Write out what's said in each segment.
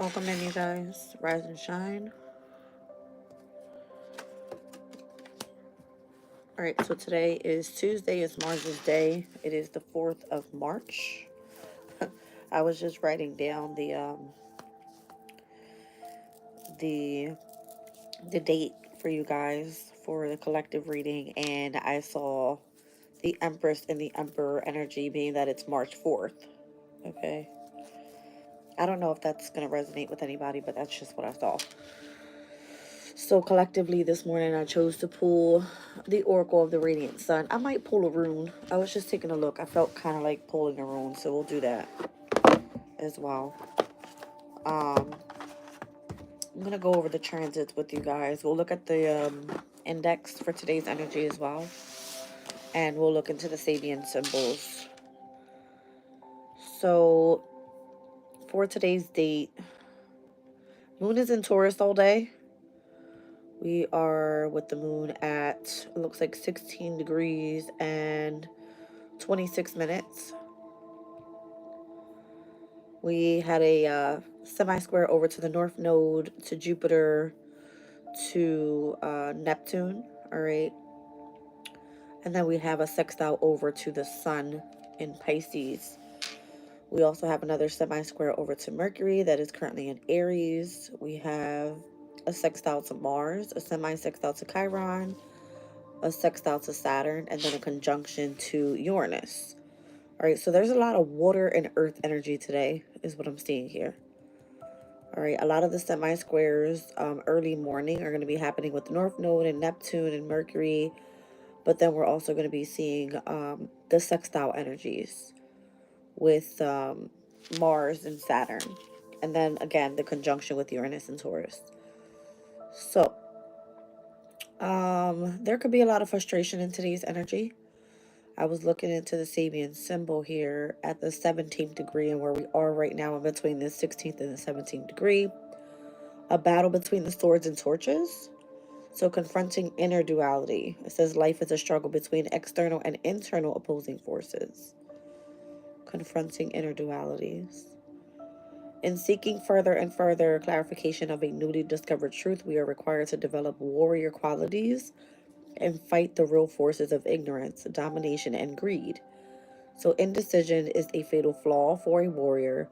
Welcome in, you guys. Rise and shine. All right, so today is Tuesday. It's Mars's day. It is the 4th of March. I was just writing down the date for you guys for the collective reading, and I saw the Empress and the Emperor energy, being that it's March 4th. Okay. I don't know if that's going to resonate with anybody, but that's just what I saw. So collectively this morning I chose to pull the Oracle of the Radiant Sun. I might pull a rune. I was just taking a look. I felt kind of like pulling a rune, so we'll do that as well. I'm going to go over the transits with you guys. We'll look at the index for today's energy as well. And we'll look into the Sabian symbols. So for today's date, Moon is in Taurus all day. We are with the moon at, it looks like 16 degrees and 26 minutes. We had a semi-square over to the North Node, to Jupiter, to Neptune, all right? And then we have a sextile over to the Sun in Pisces. We also have another semi-square over to Mercury that is currently in Aries. We have a sextile to Mars, a semi-sextile to Chiron, a sextile to Saturn, and then a conjunction to Uranus. All right, so there's a lot of water and earth energy today, is what I'm seeing here. All right, a lot of the semi-squares early morning are going to be happening with the North Node and Neptune and Mercury, but then we're also going to be seeing the sextile energies with Mars and Saturn, and then again the conjunction with Uranus and Taurus. So there could be a lot of frustration in today's energy. I was looking into the Sabian symbol here at the 17th degree, and where we are right now in between the 16th and the 17th degree. A battle between the swords and torches. So confronting inner duality. It says life is a struggle between external and internal opposing forces. Confronting inner dualities. In seeking further and further clarification of a newly discovered truth, we are required to develop warrior qualities and fight the real forces of ignorance, domination, and greed. So indecision is a fatal flaw for a warrior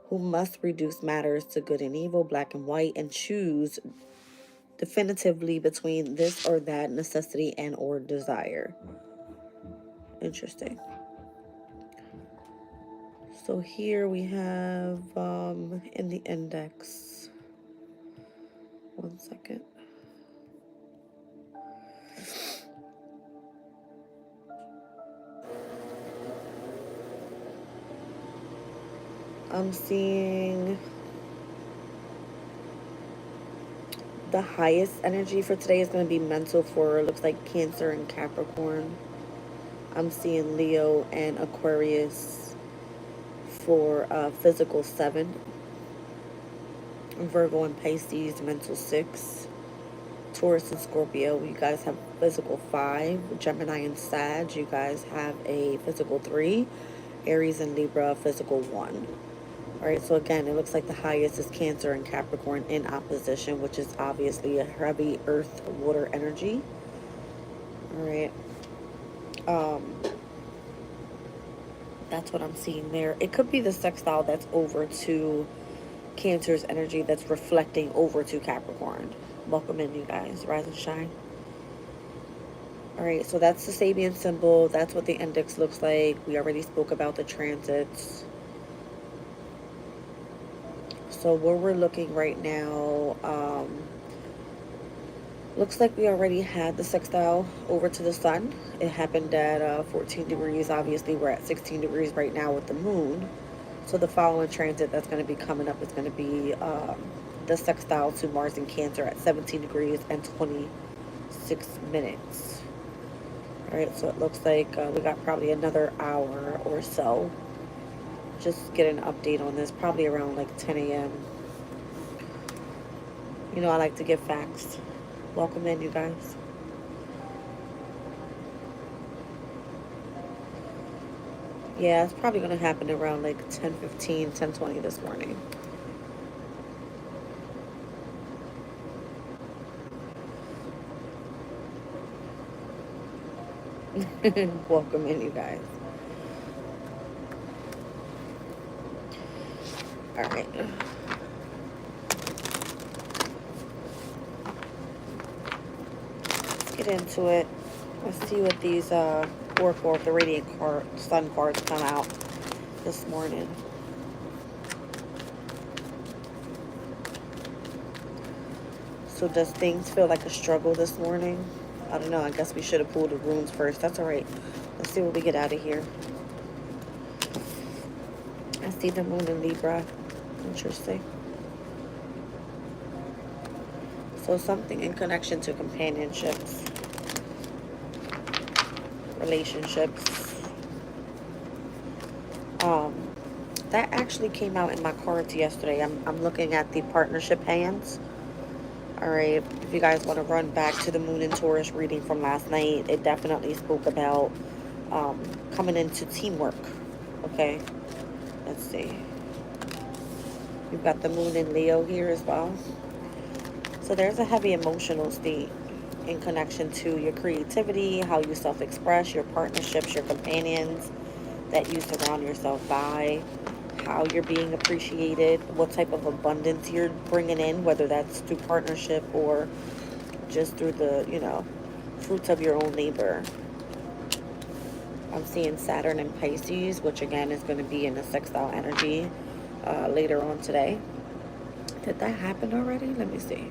who must reduce matters to good and evil, black and white, and choose definitively between this or that necessity and or desire. Interesting. So here we have in the index, one second. I'm seeing the highest energy for today is going to be mental for, looks like Cancer and Capricorn. I'm seeing Leo and Aquarius for physical 7. Virgo and Pisces, mental 6. Taurus and Scorpio, you guys have physical 5. Gemini and Sag, you guys have a physical 3. Aries and Libra, physical 1. All right, so again, it looks like the highest is Cancer and Capricorn in opposition, which is obviously a heavy earth, water energy. All right. That's what I'm seeing there. It could be the sextile that's over to Cancer's energy that's reflecting over to Capricorn. Welcome in, you guys. Rise and shine. All right, so that's the Sabian symbol. That's what the index looks like. We already spoke about the transits. So where we're looking right now, looks like we already had the sextile over to the sun. It happened at 14 degrees. Obviously, we're at 16 degrees right now with the moon. So the following transit that's going to be coming up is going to be the sextile to Mars and Cancer at 17 degrees and 26 minutes. All right, so it looks like we got probably another hour or so. Just get an update on this, probably around like 10 a.m. You know, I like to give facts. Welcome in, you guys. Yeah, it's probably going to happen around like 10:15, 10:20 this morning. Welcome in, you guys. All right. Let's get into it. Let's see what these oracle of the radiant card, sun cards come out this morning. So does things feel like a struggle this morning? I don't know. I guess we should have pulled the runes first. That's all right. Let's see what we get out of here. I see the moon in Libra. Interesting. So something in connection to companionships, relationships. That actually came out in my cards yesterday. I'm looking at the partnership hands. All right. If you guys want to run back to the moon and Taurus reading from last night, it definitely spoke about coming into teamwork. Okay. Let's see. We've got the moon in Leo here as well. So there's a heavy emotional state in connection to your creativity, how you self-express, your partnerships, your companions that you surround yourself by, how you're being appreciated, what type of abundance you're bringing in, whether that's through partnership or just through the, fruits of your own labor. I'm seeing Saturn and Pisces, which again is going to be in the sextile energy later on today. Did that happen already? Let me see.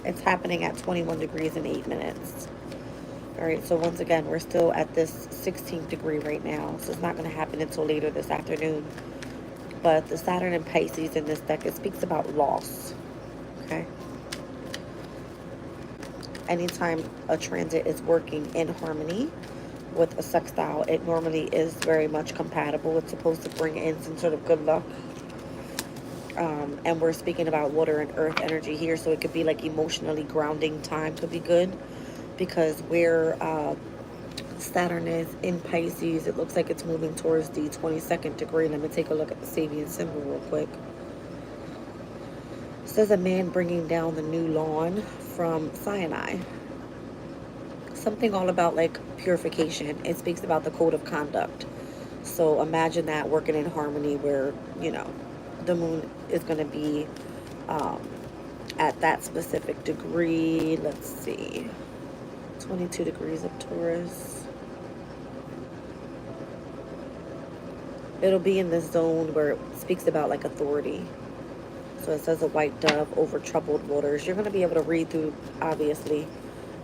It's happening at 21 degrees and 8 minutes. All right, so once again, we're still at this 16th degree right now, so it's not going to happen until later this afternoon. But the Saturn and Pisces in this deck, it speaks about loss, okay? Anytime a transit is working in harmony with a sextile, it normally is very much compatible. It's supposed to bring in some sort of good luck. And we're speaking about water and earth energy here, so it could be like emotionally grounding time could be good, because where Saturn is in Pisces, it looks like it's moving towards the 22nd degree. Let me take a look at the Sabian symbol real quick. It says a man bringing down the new lawn from Sinai. Something all about like purification. It speaks about the code of conduct. So imagine that working in harmony where, the moon is going to be at that specific degree. Let's see. 22 degrees of Taurus. It'll be in this zone where it speaks about like authority. So it says a white dove over troubled waters. You're going to be able to read through, obviously,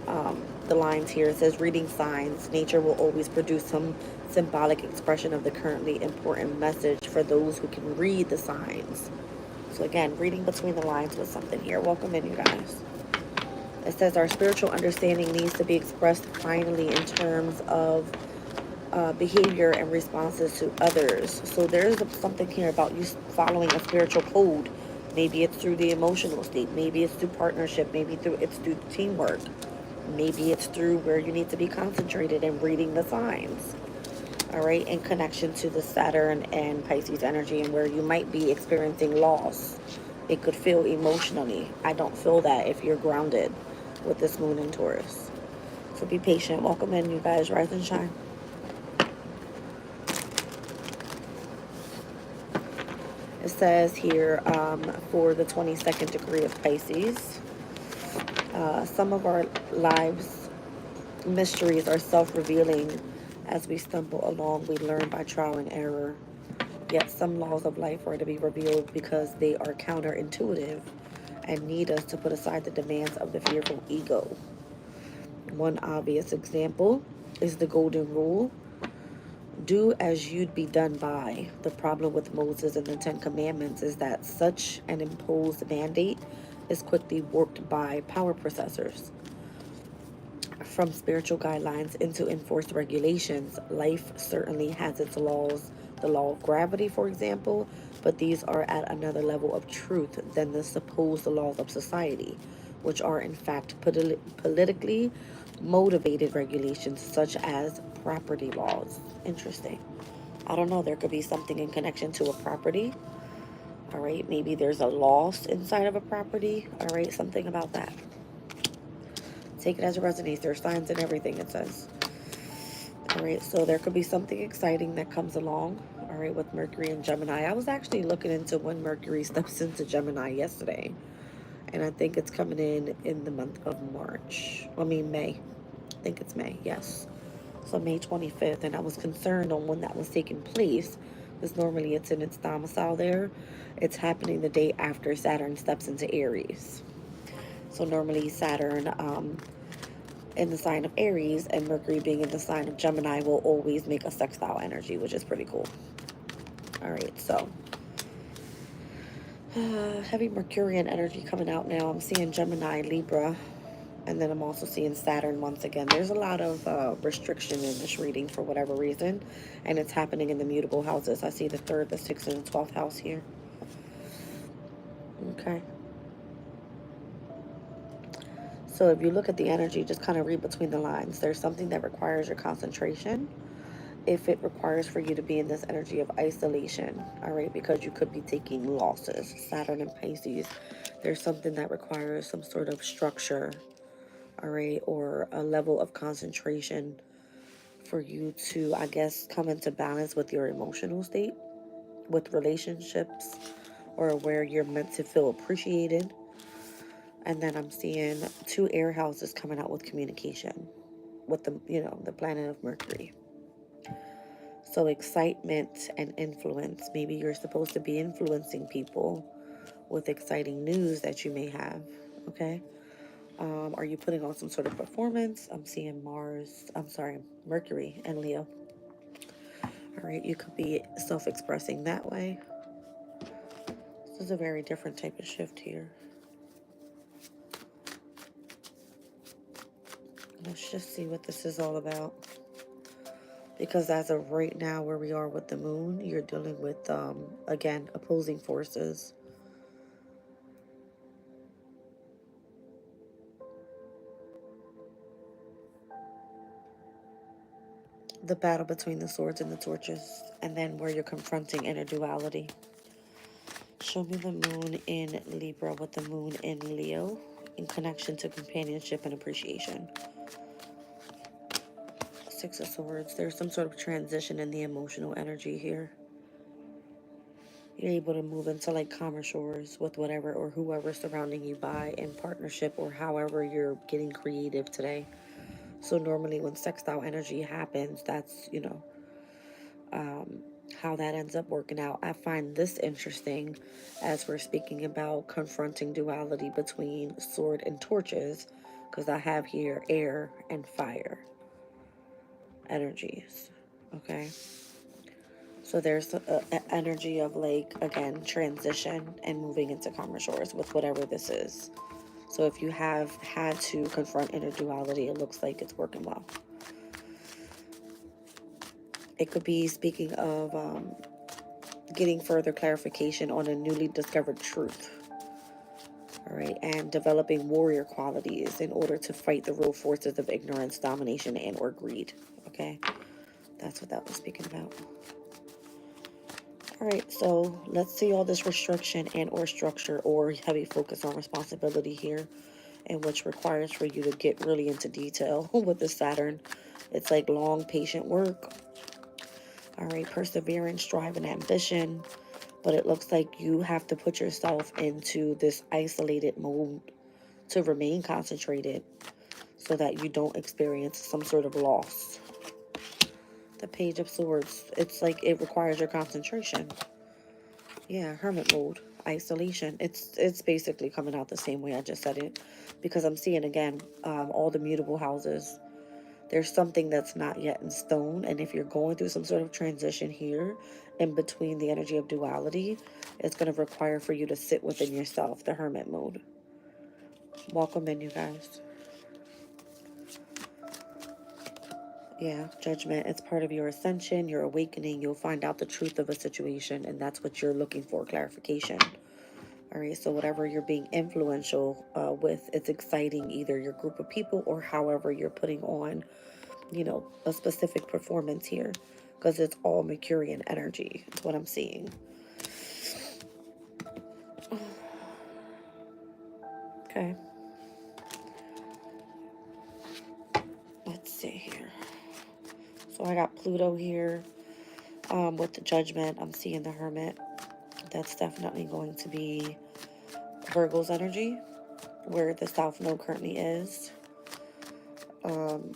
the lines here. It says reading signs. Nature will always produce some symbolic expression of the currently important message for those who can read the signs. So again, reading between the lines with something here. Welcome in, you guys. It says our spiritual understanding needs to be expressed finally in terms of behavior and responses to others. So there's something here about you following a spiritual code. Maybe it's through the emotional state. Maybe it's through partnership. Maybe it's through teamwork. Maybe it's through where you need to be concentrated and reading the signs. All right, in connection to the Saturn and Pisces energy, and where you might be experiencing loss. It could feel emotionally. I don't feel that if you're grounded with this moon in Taurus. So be patient. Welcome in, you guys. Rise and shine. It says here for the 22nd degree of Pisces, some of our lives' mysteries are self-revealing. As we stumble along, we learn by trial and error. Yet some laws of life are to be revealed because they are counterintuitive and need us to put aside the demands of the fearful ego. One obvious example is the golden rule. Do as you'd be done by. The problem with Moses and the Ten Commandments is that such an imposed mandate is quickly warped by power processors. From spiritual guidelines into enforced regulations, life certainly has its laws. The law of gravity, for example, but these are at another level of truth than the supposed laws of society, which are in fact politically motivated regulations such as property laws. Interesting. I don't know, there could be something in connection to a property All right, maybe there's a loss inside of a property. All right, something about that. Take it as it resonates. There's signs and everything, it says. All right, so there could be something exciting that comes along. All right, with Mercury and Gemini. I was actually looking into when Mercury steps into Gemini yesterday, and I think it's coming in the month of March. I mean, May. I think it's May, yes. So May 25th, and I was concerned on when that was taking place, because normally it's in its domicile there. It's happening the day after Saturn steps into Aries. So normally Saturn in the sign of Aries and Mercury being in the sign of Gemini will always make a sextile energy, which is pretty cool. All right, so heavy Mercurian energy coming out now. I'm seeing Gemini, Libra, and then I'm also seeing Saturn once again. There's a lot of restriction in this reading for whatever reason, and it's happening in the mutable houses. I see the 3rd, the 6th, and the 12th house here. Okay. So if you look at the energy, just kind of read between the lines. There's something that requires your concentration. If it requires for you to be in this energy of isolation, all right, because you could be taking losses. Saturn and Pisces, there's something that requires some sort of structure, all right, or a level of concentration for you to, I guess, come into balance with your emotional state, with relationships, or where you're meant to feel appreciated. And then I'm seeing 2 air houses coming out with communication with the planet of Mercury. So excitement and influence. Maybe you're supposed to be influencing people with exciting news that you may have. Okay. Are you putting on some sort of performance? I'm seeing Mercury and Leo. All right. You could be self-expressing that way. This is a very different type of shift here. Let's just see what this is all about. Because as of right now, where we are with the moon, you're dealing with, again, opposing forces. The battle between the swords and the torches, and then where you're confronting inner duality. Show me the moon in Libra with the moon in Leo in connection to companionship and appreciation. 6 of Swords. There's some sort of transition in the emotional energy here. You're able to move into like calmer shores with whatever or whoever surrounding you by in partnership, or however you're getting creative today. So normally when sextile energy happens, that's, how that ends up working out. I find this interesting as we're speaking about confronting duality between sword and torches, because I have here air and fire energies. Okay. So there's an energy of like, again, transition and moving into calmer shores with whatever this is. So if you have had to confront inner duality, it looks like it's working well. It could be speaking of getting further clarification on a newly discovered truth. All right, and developing warrior qualities in order to fight the real forces of ignorance, domination, and or greed. Okay, that's what that was speaking about. All right, so let's see all this restriction and or structure or heavy focus on responsibility here, and which requires for you to get really into detail with the Saturn. It's like long, patient work. All right, perseverance, drive, and ambition. But it looks like you have to put yourself into this isolated mode to remain concentrated so that you don't experience some sort of loss. The Page of Swords, it's like it requires your concentration. Yeah, hermit mode, isolation. It's basically coming out the same way I just said it, because I'm seeing again all the mutable houses. There's something that's not yet in stone, and if you're going through some sort of transition here in between the energy of duality, it's going to require for you to sit within yourself, the hermit mode. Welcome in, you guys. Yeah, judgment. It's part of your ascension, your awakening. You'll find out the truth of a situation, and that's what you're looking for, clarification. All right, so whatever you're being influential with, it's exciting either your group of people or however you're putting on, a specific performance here, because it's all Mercurian energy. That's what I'm seeing. Okay. Let's see here. So I got Pluto here with the Judgment. I'm seeing the Hermit. That's definitely going to be Virgo's energy, where the South Node currently is.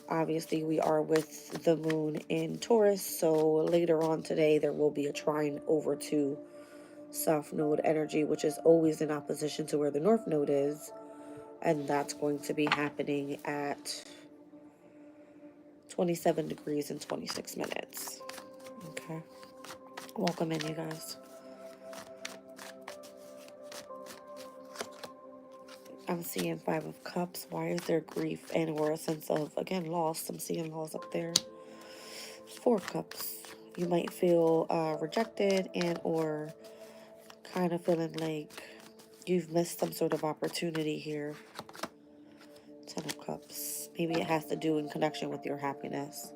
Obviously, we are with the Moon in Taurus, so later on today there will be a trine over to South Node energy, which is always in opposition to where the North Node is, and that's going to be happening at 27 degrees and 26 minutes. Okay. Welcome in, you guys. I'm seeing Five of Cups. Why is there grief and or a sense of, again, loss? I'm seeing loss up there. Four of Cups. You might feel rejected and or kind of feeling like you've missed some sort of opportunity here. Ten of Cups. Maybe it has to do in connection with your happiness.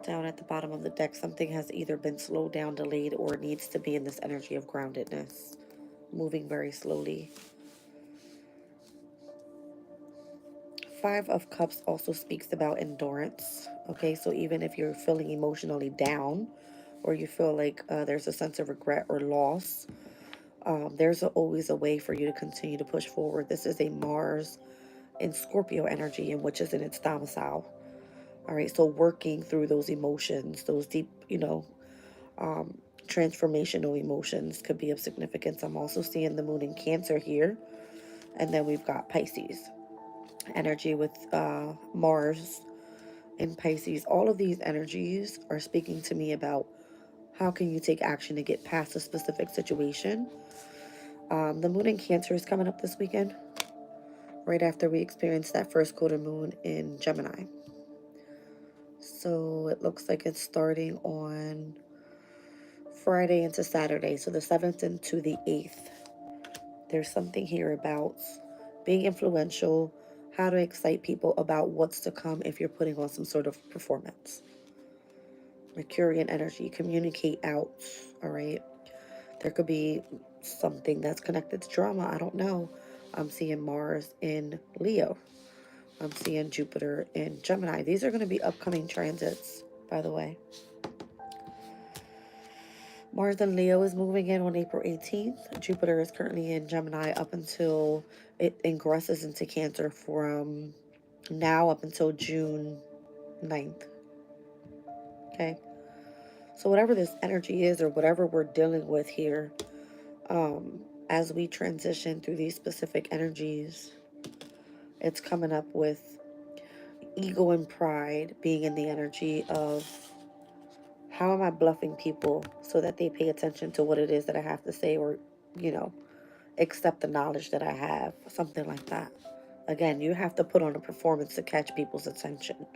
Down at the bottom of the deck, something has either been slowed down, delayed, or needs to be in this energy of groundedness. Moving very slowly. Five of Cups also speaks about endurance. Okay, so even if you're feeling emotionally down or you feel like there's a sense of regret or loss, there's always a way for you to continue to push forward. This is a Mars in Scorpio energy, in which is in its domicile. All right, so working through those emotions, those deep, transformational emotions could be of significance. I'm also seeing the Moon in Cancer here. And then we've got Pisces energy with Mars in Pisces. All of these energies are speaking to me about how can you take action to get past a specific situation. The Moon in Cancer is coming up this weekend, right after we experience that first quarter moon in Gemini. So it looks like it's starting on Friday into Saturday, so the 7th into the 8th. There's something here about being influential, how to excite people about what's to come if you're putting on some sort of performance. Mercurian energy, communicate out, all right? There could be something that's connected to drama, I don't know. I'm seeing Mars in Leo. I'm seeing Jupiter in Gemini. These are going to be upcoming transits, by the way. Mars in Leo is moving in on April 18th. Jupiter is currently in Gemini up until it ingresses into Cancer from now up until June 9th. Okay? So whatever this energy is or whatever we're dealing with here, as we transition through these specific energies, it's coming up with ego and pride being in the energy of how am I bluffing people so that they pay attention to what it is that I have to say or, accept the knowledge that I have, something like that. Again, you have to put on a performance to catch people's attention.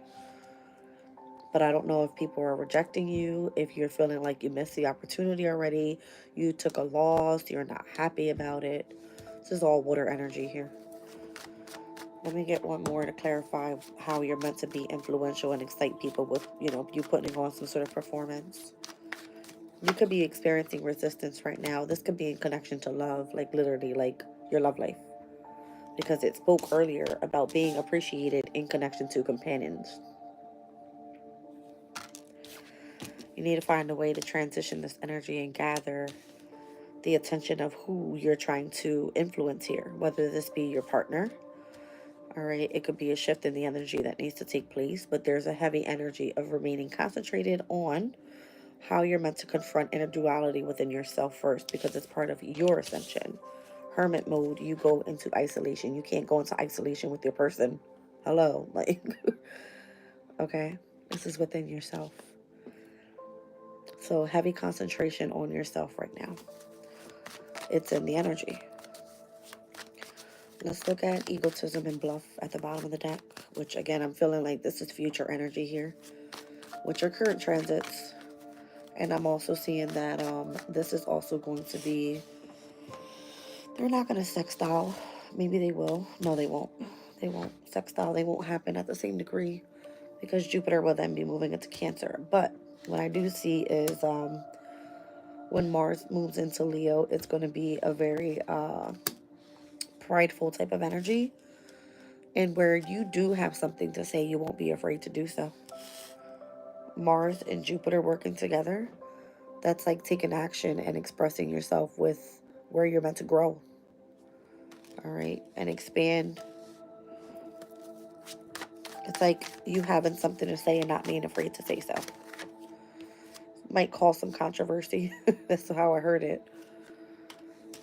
But I don't know if people are rejecting you, if you're feeling like you missed the opportunity already, you took a loss, you're not happy about it. This is all water energy here. Let me get one more to clarify how you're meant to be influential and excite people with, you putting on some sort of performance. You could be experiencing resistance right now. This could be in connection to love, like literally, like your love life. Because it spoke earlier about being appreciated in connection to companions. You need to find a way to transition this energy and gather the attention of who you're trying to influence here, whether this be your partner. All right, it could be a shift in the energy that needs to take place, but there's a heavy energy of remaining concentrated on how you're meant to confront inner duality within yourself first, because it's part of your ascension. Hermit mode, you go into isolation. You can't go into isolation with your person. Hello, like, okay, this is within yourself. So heavy concentration on yourself right now. It's in the energy. Let's look at egotism and bluff at the bottom of the deck, which again, I'm feeling like this is future energy here, with your current transits. And I'm also seeing that this is also going to be, they're not going to sextile. Maybe they will. No, they won't. They won't sextile. They won't happen at the same degree because Jupiter will then be moving into Cancer. But what I do see is when Mars moves into Leo, it's going to be a very prideful type of energy. And where you do have something to say, you won't be afraid to do so. Mars and Jupiter working together, that's like taking action and expressing yourself with where you're meant to grow. All right. And expand. It's like you having something to say and not being afraid to say so. Might cause some controversy. That's how I heard it.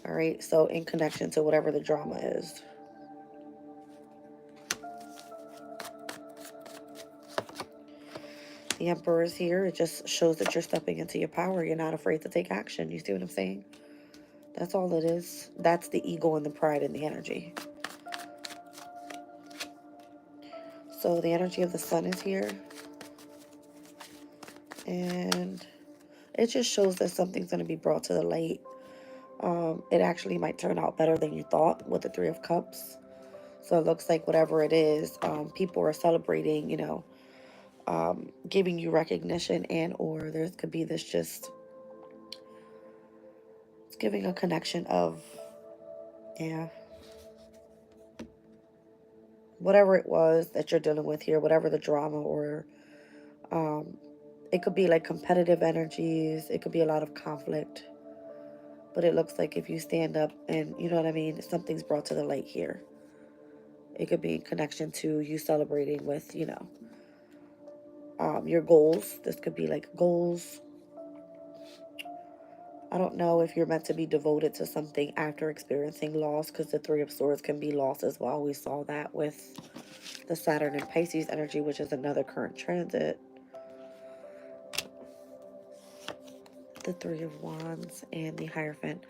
All right. So in connection to whatever the drama is. The Emperor is here. It just shows that you're stepping into your power. You're not afraid to take action. You see what I'm saying? That's all it is. That's the ego and the pride and the energy. So the energy of the sun is here. And it just shows that something's going to be brought to the light. It actually might turn out better than you thought with the Three of Cups. So it looks like whatever it is, people are celebrating, you know, giving you recognition, and or there could be this just, it's giving a connection of, yeah, whatever it was that you're dealing with here, whatever the drama, or it could be like competitive energies. It could be a lot of conflict. But it looks like if you stand up and, you know what I mean, something's brought to the light here. It could be in connection to you celebrating with, you know, your goals. This could be like goals. I don't know if you're meant to be devoted to something after experiencing loss, because the Three of Swords can be loss as well. We saw that with the Saturn and Pisces energy, which is another current transit. The Three of Wands and the Hierophant.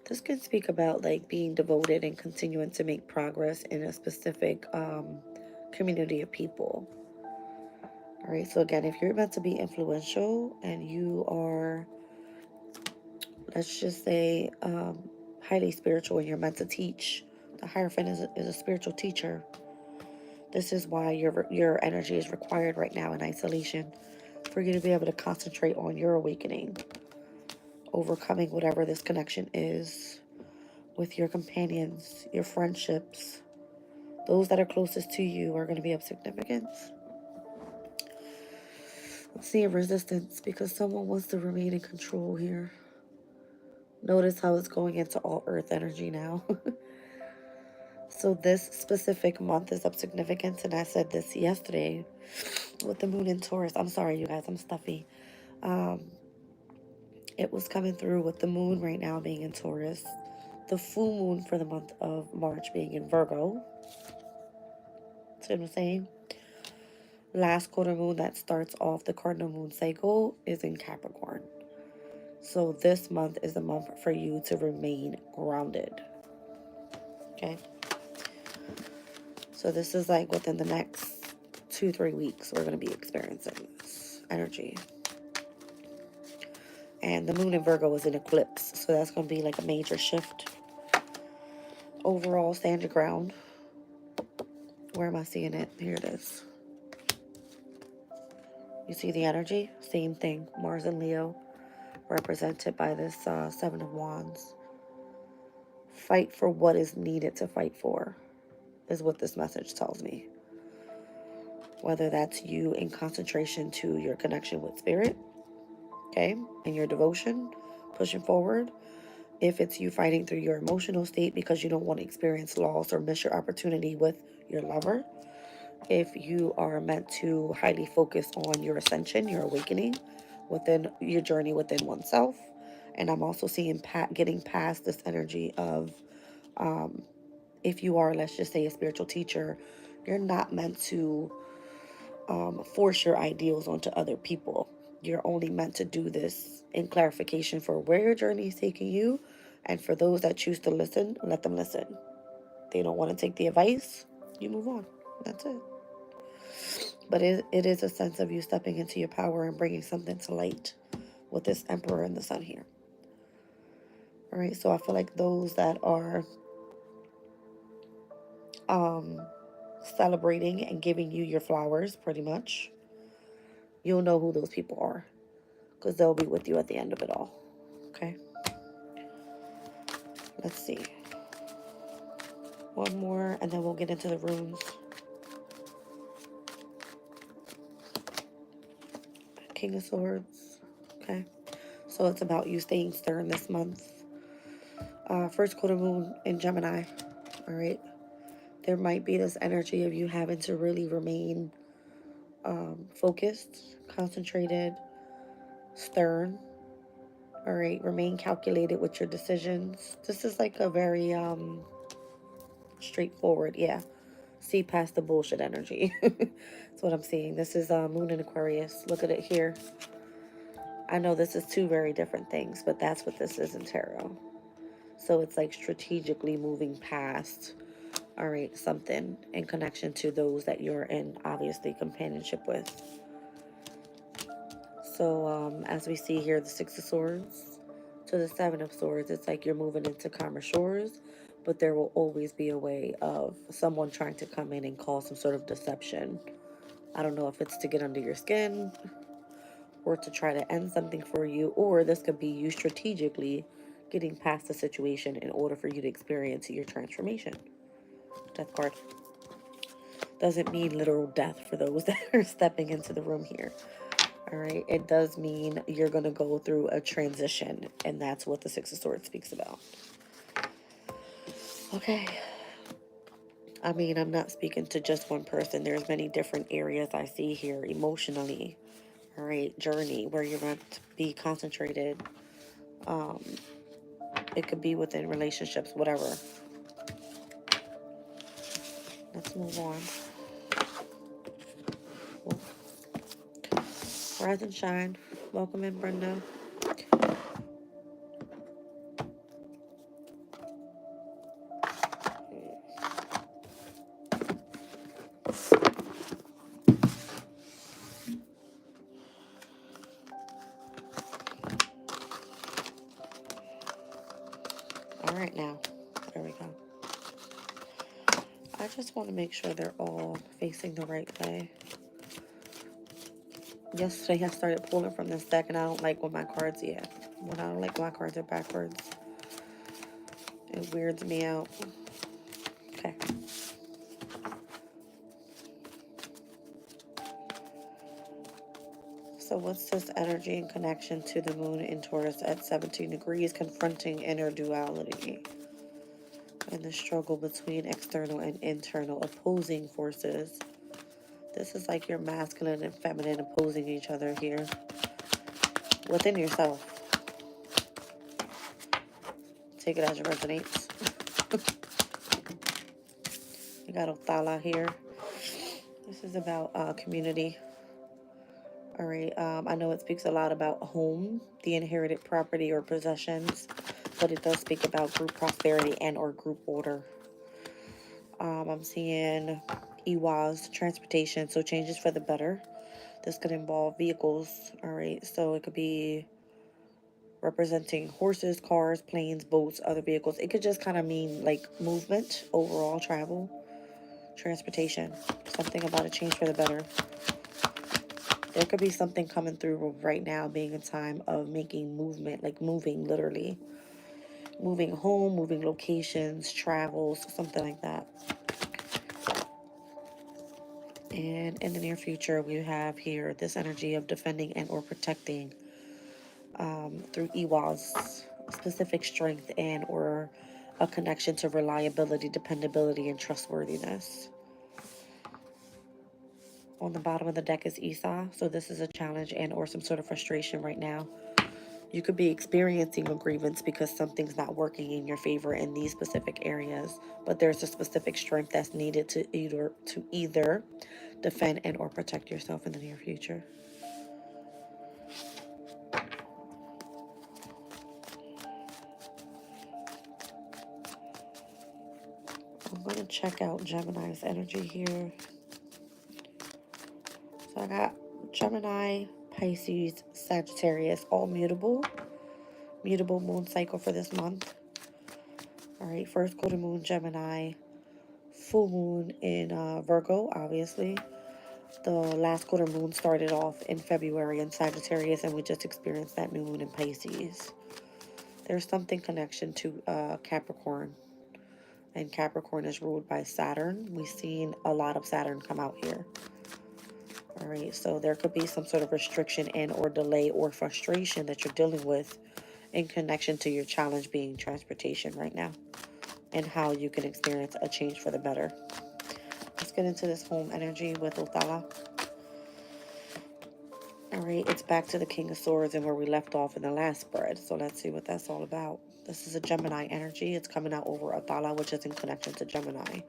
This could speak about like being devoted and continuing to make progress in a specific community of people. All right, so again, if you're meant to be influential and you are, let's just say, highly spiritual, and you're meant to teach, the Hierophant is a spiritual teacher. This is why your energy is required right now in isolation, for you to be able to concentrate on your awakening, overcoming whatever this connection is with your companions, your friendships. Those that are closest to you are going to be of significance. Let's see, resistance, because someone wants to remain in control here. Notice how it's going into all earth energy now. So this specific month is of significance, and I said this yesterday with the moon in Taurus. I'm sorry, you guys, I'm stuffy. It was coming through with the moon right now being in Taurus, the full moon for the month of March being in Virgo. See what I'm saying? Last quarter moon that starts off the cardinal moon cycle is in Capricorn. So this month is the month for you to remain grounded. Okay? So this is like within the next 2-3 weeks, we're going to be experiencing this energy. And the moon in Virgo is in eclipse, so that's going to be like a major shift. Overall, stand your ground. Where am I seeing it? Here it is. You see the energy? Same thing. Mars and Leo, represented by this Seven of Wands. Fight for what is needed to fight for, is what this message tells me. Whether that's you in concentration to your connection with spirit, okay, and your devotion, pushing forward. If it's you fighting through your emotional state because you don't want to experience loss or miss your opportunity with your lover. If you are meant to highly focus on your ascension, your awakening within your journey within oneself. And I'm also seeing getting past this energy of, if you are, let's just say, a spiritual teacher, you're not meant to force your ideals onto other people. You're only meant to do this in clarification for where your journey is taking you. And for those that choose to listen, let them listen. They don't want to take the advice, you move on. That's it. But it is a sense of you stepping into your power and bringing something to light with this Emperor and the Sun here. All right, so I feel like those that are celebrating and giving you your flowers, pretty much, you'll know who those people are, because they'll be with you at the end of it all. Okay, let's see. One more, and then we'll get into the runes. King of Swords. Okay. So it's about you staying stern this month. First quarter moon in Gemini. All right. There might be this energy of you having to really remain focused, concentrated, stern. All right. Remain calculated with your decisions. This is like a very straightforward, yeah. See past the bullshit energy. That's what I'm seeing. This is Moon in Aquarius. Look at it here. I know this is two very different things, but that's what this is in tarot. So it's like strategically moving past, all right, something in connection to those that you're in, obviously, companionship with. So as we see here, the Six of Swords to the Seven of Swords, it's like you're moving into calmer shores, but there will always be a way of someone trying to come in and cause some sort of deception. I don't know if it's to get under your skin or to try to end something for you, or this could be you strategically getting past the situation in order for you to experience your transformation. Death card doesn't mean literal death for those that are stepping into the room here. All right, it does mean you're going to go through a transition, and that's what the Six of Swords speaks about. Okay. I mean, I'm not speaking to just one person. There's many different areas I see here emotionally. All right, journey where you're going to be concentrated. It could be within relationships, whatever. Let's move on. Well, rise and shine. Welcome in, Brenda. All right, now. There we go. I just want to make sure they're all facing the right way. Yesterday I started pulling from this deck, and I don't like when my cards, when I don't like when my cards are backwards. It weirds me out. Okay. So what's this energy in connection to the moon in Taurus at 17 degrees, confronting inner duality and the struggle between external and internal opposing forces? This is like your masculine and feminine opposing each other here within yourself. Take it as it resonates. You got Othala here. This is about community. All right. I know it speaks a lot about home, the inherited property or possessions, but it does speak about group prosperity and or group order. I'm seeing EWAs, transportation, so changes for the better. This could involve vehicles. All right. So it could be representing horses, cars, planes, boats, other vehicles. It could just kind of mean like movement, overall travel, transportation, something about a change for the better. There could be something coming through right now being a time of making movement, like moving literally. Moving home, moving locations, travels, something like that. And in the near future, we have here this energy of defending and or protecting through EWA's specific strength and or a connection to reliability, dependability, and trustworthiness. On the bottom of the deck is Esau, so this is a challenge and or some sort of frustration right now. You could be experiencing a grievance because something's not working in your favor in these specific areas, but there's a specific strength that's needed to either defend and or protect yourself in the near future. I'm going to check out Gemini's energy here. So I got Gemini, Pisces, Sagittarius, all mutable moon cycle for this month. All right, first quarter moon Gemini, full moon in Virgo, obviously. The last quarter moon started off in February in Sagittarius, and we just experienced that new moon in Pisces. There's something connection to Capricorn And Capricorn is ruled by Saturn. We've seen a lot of Saturn come out here. All right, so there could be some sort of restriction and or delay or frustration that you're dealing with in connection to your challenge being transportation right now, and how you can experience a change for the better. Let's get into this home energy with Othala. All right, it's back to the King of Swords and where we left off in the last spread. So let's see what that's all about. This is a Gemini energy. It's coming out over Othala, which is in connection to Gemini.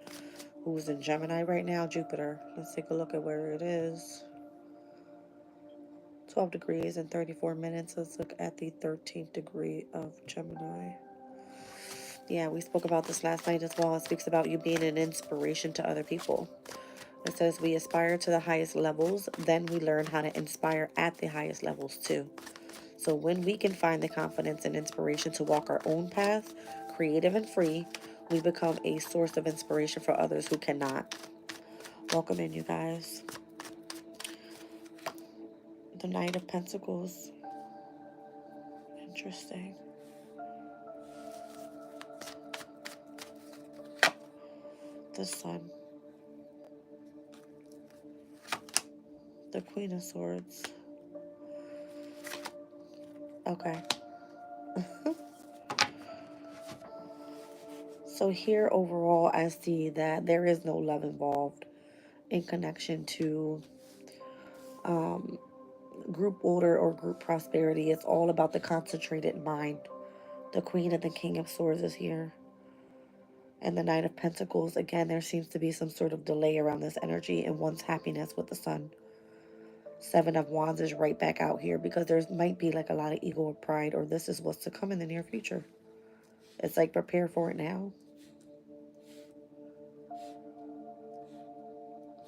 Who's in Gemini right now? Jupiter. Let's take a look at where it is. 12 degrees and 34 minutes. Let's look at the 13th degree of Gemini. Yeah, we spoke about this last night as well. It speaks about you being an inspiration to other people. It says we aspire to the highest levels, then we learn how to inspire at the highest levels too. So when we can find the confidence and inspiration to walk our own path, creative and free, we become a source of inspiration for others who cannot. Welcome in, you guys. The Knight of Pentacles. Interesting. The Sun. The Queen of Swords. Okay. So here overall, I see that there is no love involved in connection to group order or group prosperity. It's all about the concentrated mind. The Queen and the King of Swords is here. And the Knight of Pentacles, again, there seems to be some sort of delay around this energy and one's happiness with the Sun. Seven of Wands is right back out here because there might be like a lot of ego or pride, or this is what's to come in the near future. It's like prepare for it now.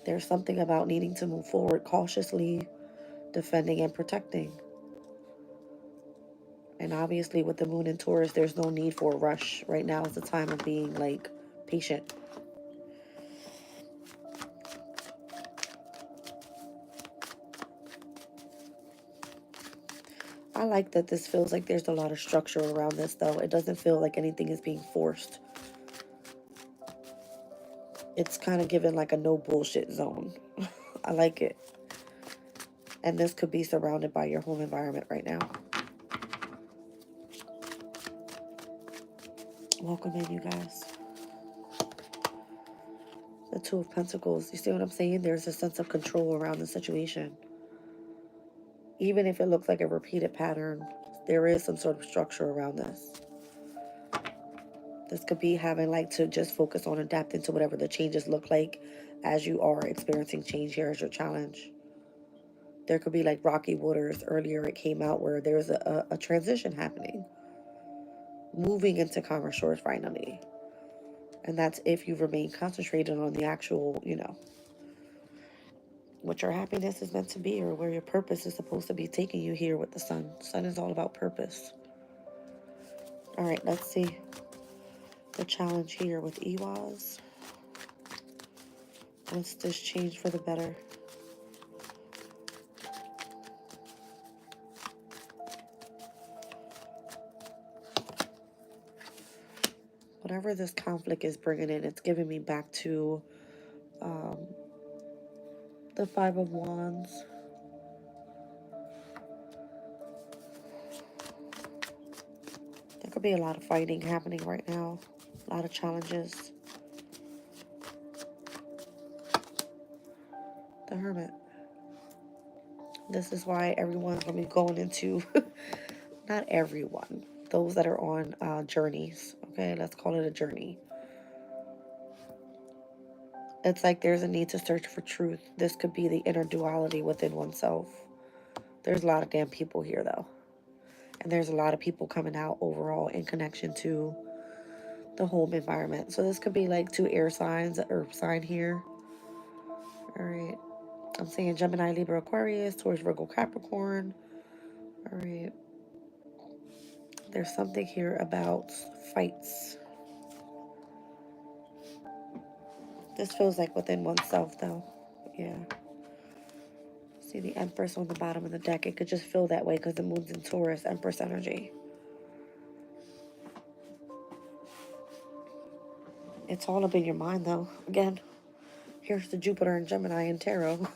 There's something about needing to move forward cautiously, defending and protecting. And obviously with the Moon in Taurus, there's no need for a rush. Right now is the time of being like patient. I like that this feels like there's a lot of structure around this though. It doesn't feel like anything is being forced. It's kind of given like a no bullshit zone. I like it. And this could be surrounded by your home environment right now. Welcome in, you guys. The Two of Pentacles. You see what I'm saying? There's a sense of control around the situation. Even if it looks like a repeated pattern, there is some sort of structure around this. This could be having like to just focus on adapting to whatever the changes look like as you are experiencing change here as your challenge. There could be like rocky waters. Earlier it came out where there's a transition happening. Moving into calmer shores finally. And that's if you remain concentrated on the actual, what your happiness is meant to be or where your purpose is supposed to be taking you here with the Sun. Sun is all about purpose. All right, let's see the challenge here with Iwas. What's this change for the better? Whatever this conflict is bringing in, it's giving me back to the Five of Wands. There could be a lot of fighting happening right now. A lot of challenges. The Hermit. This is why everyone's going to be going into, not everyone, those that are on journeys. Okay, let's call it a journey. It's like there's a need to search for truth. This could be the inner duality within oneself. There's a lot of damn people here, though. And there's a lot of people coming out overall in connection to the home environment. So this could be like two air signs, earth sign here. All right. I'm saying Gemini, Libra, Aquarius, Taurus, Virgo, Capricorn. All right. There's something here about fights. This feels like within oneself, though. Yeah. See the Empress on the bottom of the deck. It could just feel that way because the moon's in Taurus, Empress energy. It's all up in your mind, though. Again, here's the Jupiter and Gemini in tarot.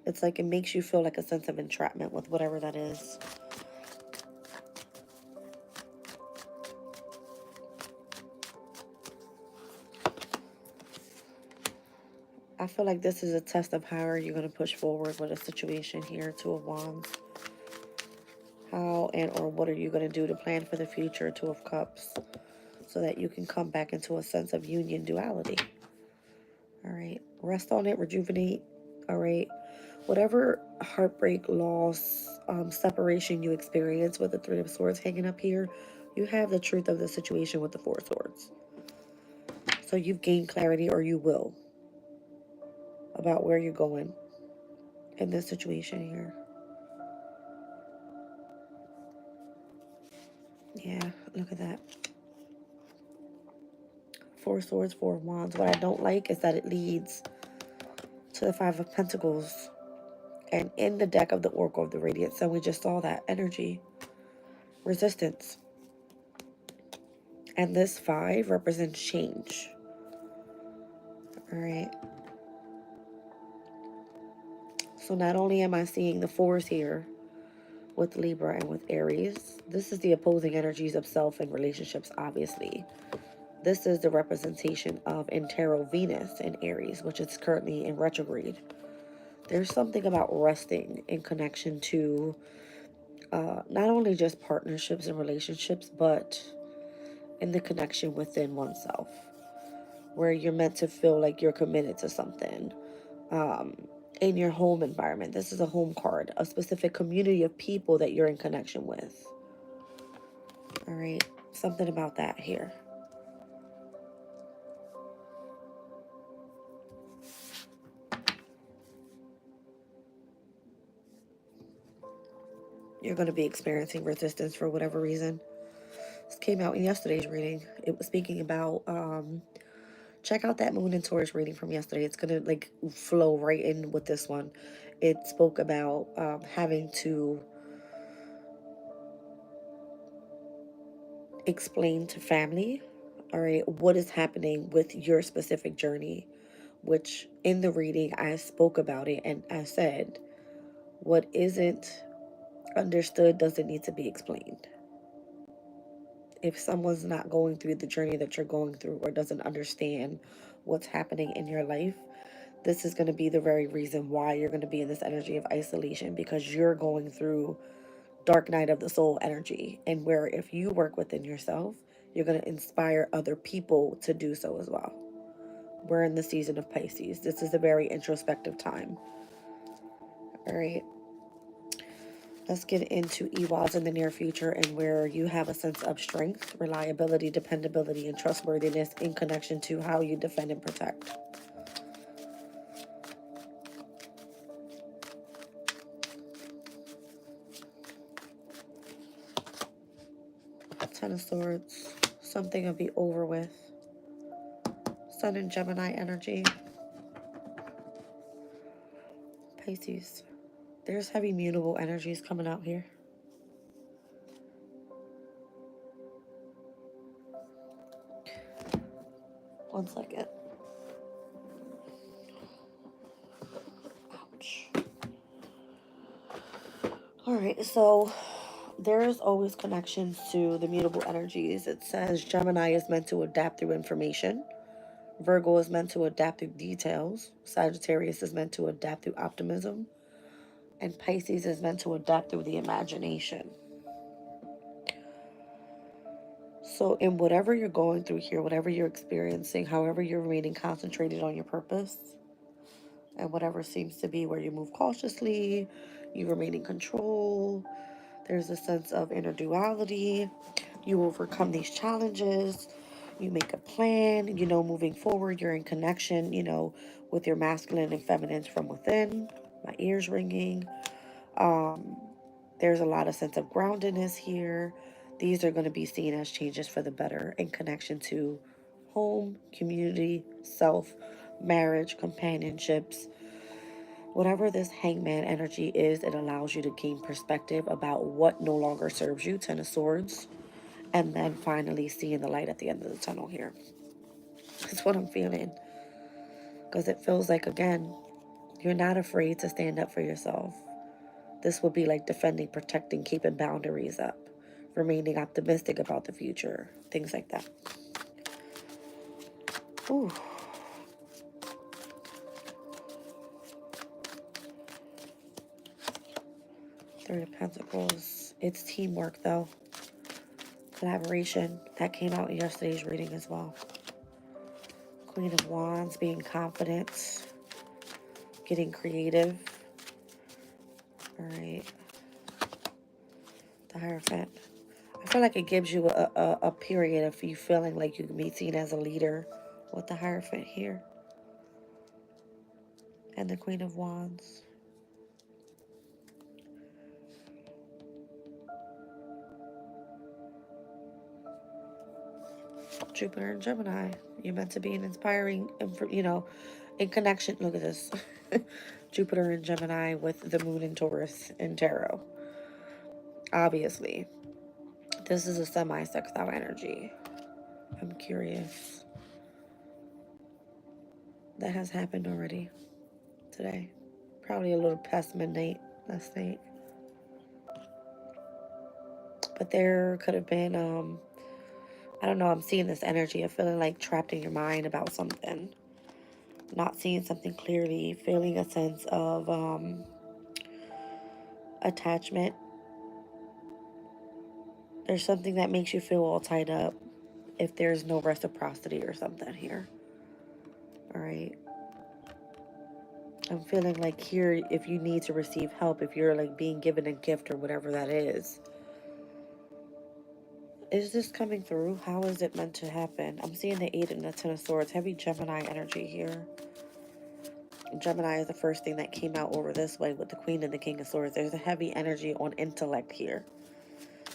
It's like it makes you feel like a sense of entrapment with whatever that is. I feel like this is a test of how are you going to push forward with a situation here. Two of Wands. How and or what are you going to do to plan for the future? Two of Cups. So that you can come back into a sense of union duality. All right. Rest on it. Rejuvenate. All right. Whatever heartbreak, loss, separation you experience with the Three of Swords hanging up here, you have the truth of the situation with the Four of Swords. So you've gained clarity, or you will, about where you're going in this situation here. Yeah, look at that. Four of Swords, Four of Wands. What I don't like is that it leads to the Five of Pentacles. And in the deck of the Oracle of the Radiant Sun, we just saw that energy. Resistance. And this 5 represents change. All right. So not only am I seeing the 4s here with Libra and with Aries, this is the opposing energies of self and relationships, obviously. This is the representation of in tarot Venus in Aries, which is currently in retrograde. There's something about resting in connection to not only just partnerships and relationships, but in the connection within oneself, where you're meant to feel like you're committed to something. In your home environment, this is a home card, a specific community of people that you're in connection with. All right, something about that here. You're going to be experiencing resistance for whatever reason. This came out in yesterday's reading. It was speaking about check out that Moon and Taurus reading from yesterday. It's going to like flow right in with this one. It spoke about having to explain to family, all right, what is happening with your specific journey, which in the reading I spoke about it and I said, what isn't understood doesn't need to be explained. If someone's not going through the journey that you're going through or doesn't understand what's happening in your life, this is going to be the very reason why you're going to be in this energy of isolation, because you're going through dark night of the soul energy, and where if you work within yourself, you're going to inspire other people to do so as well. We're in the season of Pisces. This is a very introspective time. All right. Let's get into EWAs in the near future, and where you have a sense of strength, reliability, dependability, and trustworthiness in connection to how you defend and protect. Ten of Swords. Something will be over with. Sun and Gemini energy. Pisces. There's heavy mutable energies coming out here. One second. Ouch. All right, so there's always connections to the mutable energies. It says Gemini is meant to adapt through information. Virgo is meant to adapt through details. Sagittarius is meant to adapt through optimism. And Pisces is meant to adapt through the imagination. So in whatever you're going through here, whatever you're experiencing, however you're remaining concentrated on your purpose, and whatever seems to be where you move cautiously, you remain in control, there's a sense of inner duality, you overcome these challenges, you make a plan, moving forward, you're in connection, with your masculine and feminine from within. My ears ringing. There's a lot of sense of groundedness here. These are going to be seen as changes for the better in connection to home, community, self, marriage, companionships. Whatever this hangman energy is, it allows you to gain perspective about what no longer serves you, Ten of Swords, and then finally seeing the light at the end of the tunnel here. That's what I'm feeling. Because it feels like, again, you're not afraid to stand up for yourself. This will be like defending, protecting, keeping boundaries up, remaining optimistic about the future, things like that. Ooh. Three of Pentacles. It's teamwork, though. Collaboration. That came out in yesterday's reading as well. Queen of Wands, being confident, getting creative. All right. The Hierophant. I feel like it gives you a period of you feeling like you can be seen as a leader with the Hierophant here. And the Queen of Wands. Jupiter and Gemini. You're meant to be an inspiring, in connection. Look at this. Jupiter and Gemini with the moon in Taurus in tarot. Obviously, this is a semi-sextile energy. I'm curious. That has happened already today. Probably a little past midnight last night. But there could have been, I don't know, I'm seeing this energy of feeling like trapped in your mind about something. Not seeing something clearly, feeling a sense of attachment. There's something that makes you feel all tied up if there's no reciprocity or something here. All right. I'm feeling like here, if you need to receive help, if you're like being given a gift or whatever that is this coming through? How is it meant to happen? I'm seeing the 8 and the 10 of Swords. Heavy Gemini energy here. Gemini is the first thing that came out over this way with the Queen and the King of Swords. There's a heavy energy on intellect here.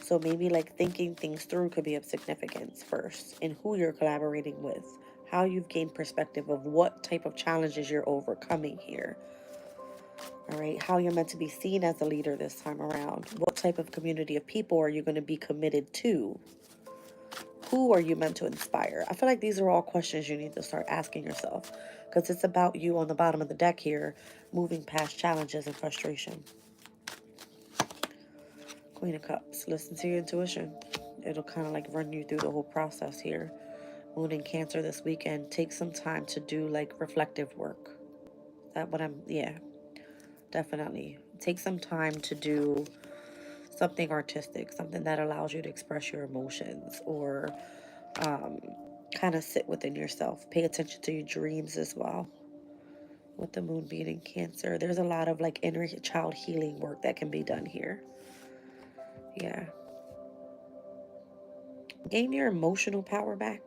So maybe like thinking things through could be of significance first in who you're collaborating with, how you've gained perspective of what type of challenges you're overcoming here. All right, how you're meant to be seen as a leader this time around. What type of community of people are you going to be committed to? Who are you meant to inspire? I feel like these are all questions you need to start asking yourself, because it's about you on the bottom of the deck here, moving past challenges and frustration. Queen of Cups. Listen to your intuition. It'll kind of like run you through the whole process here. Moon in Cancer this weekend. Take some time to do like reflective work. Yeah, definitely. Take some time to do something artistic, something that allows you to express your emotions, or kind of sit within yourself. Pay attention to your dreams as well. With the moon being in Cancer, there's a lot of like inner child healing work that can be done here. Yeah. Gain your emotional power back.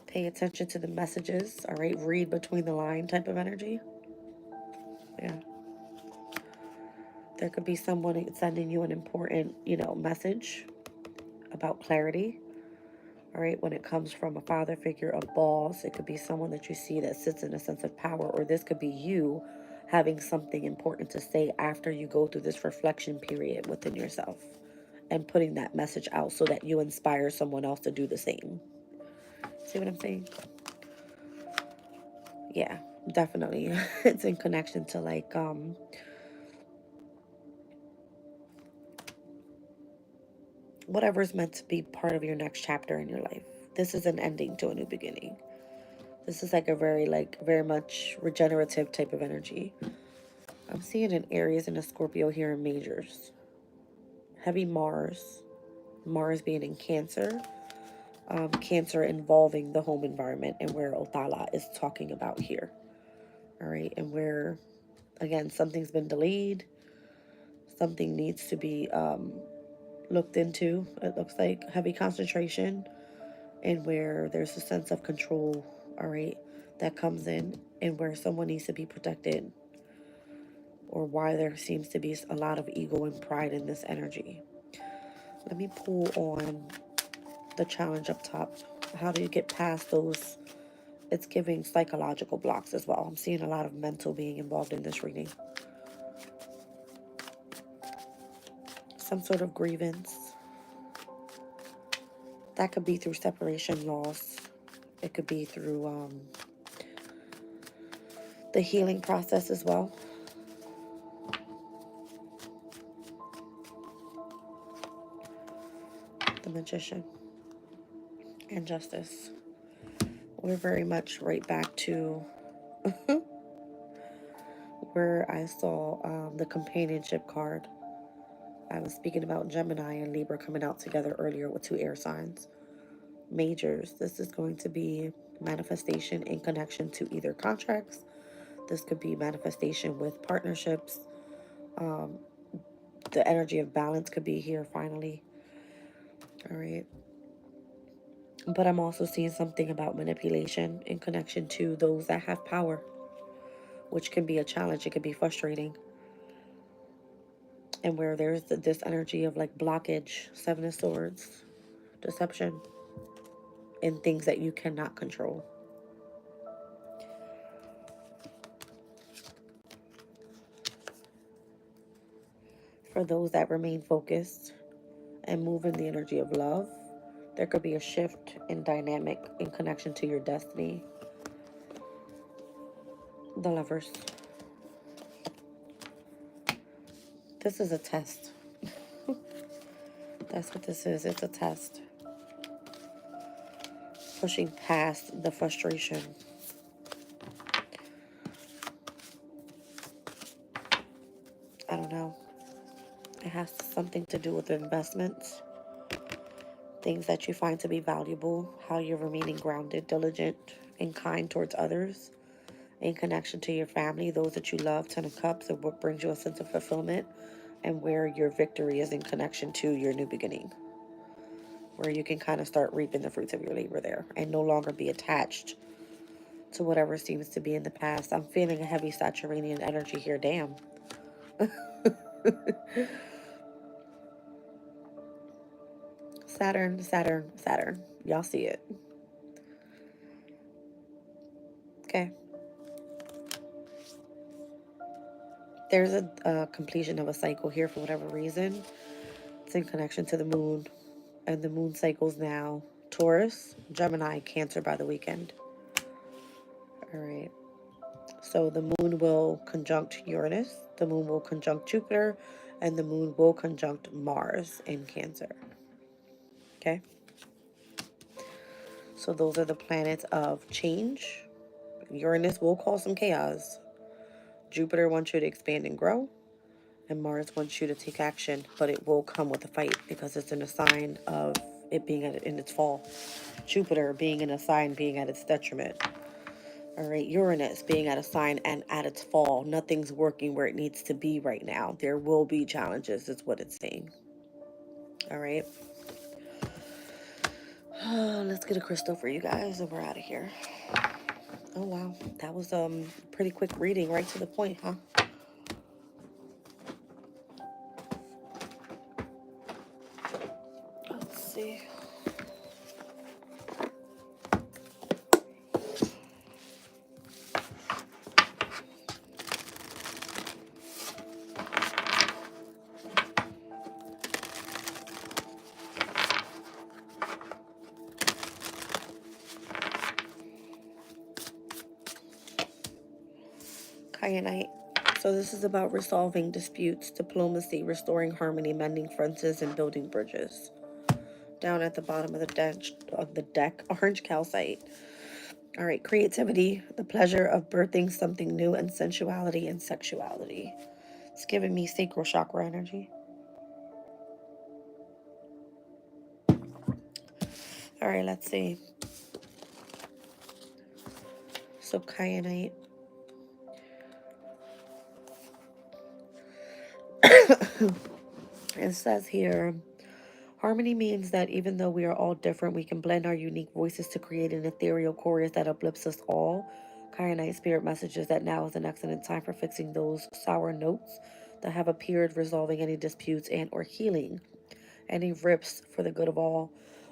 Pay attention to the messages, all right? Read between the line type of energy. Yeah. There could be someone sending you an important, message about clarity. All right, when it comes from a father figure, a boss, it could be someone that you see that sits in a sense of power, or this could be you having something important to say after you go through this reflection period within yourself and putting that message out so that you inspire someone else to do the same. See what I'm saying? Yeah, definitely. It's in connection to like whatever's meant to be part of your next chapter in your life. This is an ending to a new beginning. This is like a very much regenerative type of energy. I'm seeing an Aries and a Scorpio here in majors. Heavy Mars. Mars being in Cancer. Cancer involving the home environment and where Othala is talking about here. All right, and where, again, something's been delayed. Something needs to be looked into. It looks like heavy concentration, and where there's a sense of control, all right, that comes in, and where someone needs to be protected, or why there seems to be a lot of ego and pride in this energy. Let me pull on the challenge up top. How do you get past those? It's giving psychological blocks as well. I'm seeing a lot of mental being involved in this reading. Some sort of grievance. That could be through separation, loss. It could be through the healing process as well. The Magician and Justice. We're very much right back to where I saw the companionship card. I was speaking about Gemini and Libra coming out together earlier with 2 air signs. Majors. This is going to be manifestation in connection to either contracts. This could be manifestation with partnerships. The energy of balance could be here finally. All right. But I'm also seeing something about manipulation in connection to those that have power, which can be a challenge. It can be frustrating. And where there's this energy of like blockage, 7 of Swords, deception, and things that you cannot control. For those that remain focused and move in the energy of love, there could be a shift in dynamic in connection to your destiny. The Lovers. This is a test. That's what this is. It's a test. Pushing past the frustration. I don't know. It has something to do with investments. Things that you find to be valuable. How you're remaining grounded, diligent, and kind towards others. In connection to your family, those that you love. 10 of Cups, and what brings you a sense of fulfillment. And where your victory is in connection to your new beginning. Where you can kind of start reaping the fruits of your labor there. And no longer be attached to whatever seems to be in the past. I'm feeling a heavy Saturnian energy here. Damn. Saturn, Saturn, Saturn. Y'all see it. Okay. There's a completion of a cycle here for whatever reason. It's in connection to the moon. And the moon cycles now Taurus, Gemini, Cancer by the weekend. All right. So the moon will conjunct Uranus, the moon will conjunct Jupiter, and the moon will conjunct Mars in Cancer. Okay? So those are the planets of change. Uranus will cause some chaos. Jupiter wants you to expand and grow. And Mars wants you to take action, but it will come with a fight because it's in a sign of it being in its fall. Jupiter being in a sign being at its detriment. All right, Uranus being at a sign and at its fall. Nothing's working where it needs to be right now. There will be challenges, is what it's saying. All right. Let's get a crystal for you guys and we're out of here. Oh, wow. That was pretty quick reading, right to the point, huh? Let's see. Kyanite. So this is about resolving disputes, diplomacy, restoring harmony, mending fences, and building bridges. Down at the bottom of the deck, orange calcite. All right, creativity, the pleasure of birthing something new, and sensuality and sexuality. It's giving me sacral chakra energy. All right, let's see. So kyanite. It says here, harmony means that even though we are all different, we can blend our unique voices to create an ethereal chorus that uplifts us all. Kyanite spirit messages that now is an excellent time for fixing those sour notes that have appeared, resolving any disputes and or healing any rips for the good of all.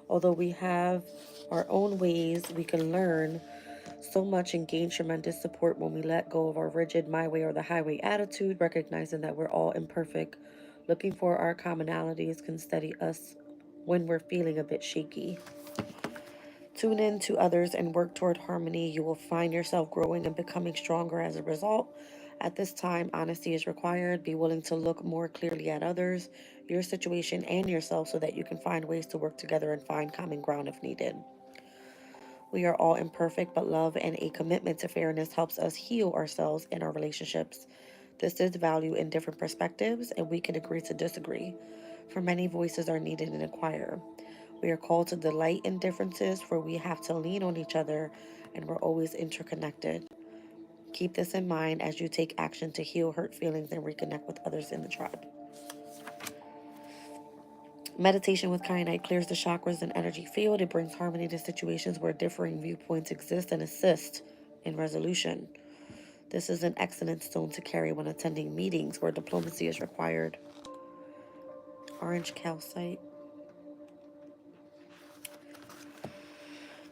Although we have our own ways, we can learn so much and gain tremendous support when we let go of our rigid my way or the highway attitude, recognizing that we're all imperfect. Looking for our commonalities can steady us when we're feeling a bit shaky. Tune in to others and work toward harmony. You will find yourself growing and becoming stronger as a result. At this time, honesty is required. Be willing to look more clearly at others, your situation, and yourself so that you can find ways to work together and find common ground if needed. We are all imperfect, but love and a commitment to fairness helps us heal ourselves and our relationships. This is value in different perspectives, and we can agree to disagree. For many voices are needed in a choir. We are called to delight in differences, for we have to lean on each other, and we're always interconnected. Keep this in mind as you take action to heal hurt feelings and reconnect with others in the tribe. Meditation with kyanite clears the chakras and energy field. It brings harmony to situations where differing viewpoints exist and assists in resolution. This is an excellent stone to carry when attending meetings where diplomacy is required. Orange calcite.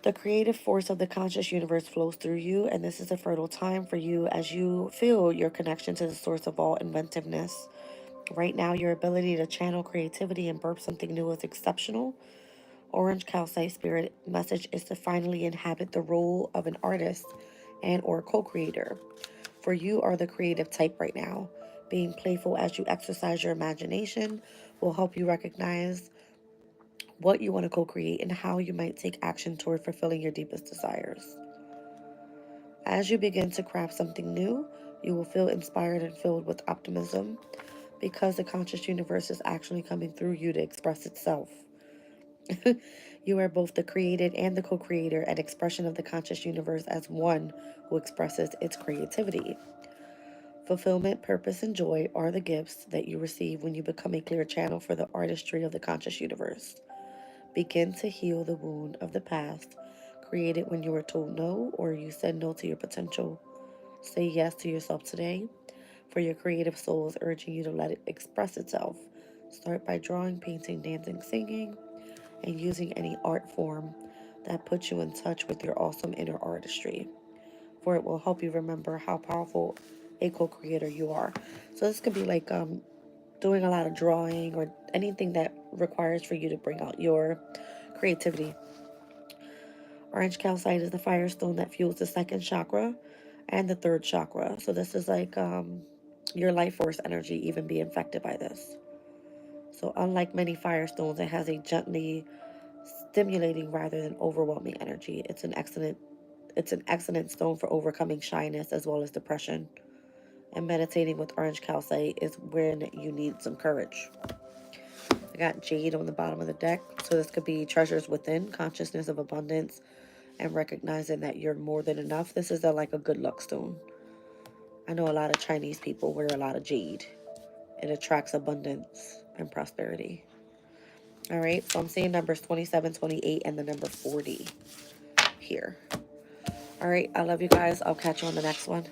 The creative force of the conscious universe flows through you, and this is a fertile time for you as you feel your connection to the source of all inventiveness. Right now, your ability to channel creativity and birth something new is exceptional. Orange calcite spirit message is to finally inhabit the role of an artist and or co-creator. For you are the creative type right now. Being playful as you exercise your imagination will help you recognize what you want to co-create and how you might take action toward fulfilling your deepest desires. As you begin to craft something new, you will feel inspired and filled with optimism because the conscious universe is actually coming through you to express itself. You are both the created and the co-creator, an expression of the conscious universe as one who expresses its creativity. Fulfillment, purpose, and joy are the gifts that you receive when you become a clear channel for the artistry of the conscious universe. Begin to heal the wound of the past, created when you were told no or you said no to your potential. Say yes to yourself today, for your creative soul is urging you to let it express itself. Start by drawing, painting, dancing, singing, and using any art form that puts you in touch with your awesome inner artistry, for it will help you remember how powerful a co-creator you are. So this could be like doing a lot of drawing or anything that requires for you to bring out your creativity. Orange calcite is the fire stone that fuels the second chakra and the third chakra. So this is like your life force energy even be affected by this. So unlike many fire stones, it has a gently stimulating rather than overwhelming energy. It's an excellent stone for overcoming shyness as well as depression. And meditating with orange calcite is when you need some courage. I got jade on the bottom of the deck. So this could be treasures within, consciousness of abundance, and recognizing that you're more than enough. This is like a good luck stone. I know a lot of Chinese people wear a lot of jade. It attracts abundance and prosperity. All right, so I'm seeing numbers 27, 28, and the number 40 here. All right, I love you guys. I'll catch you on the next one.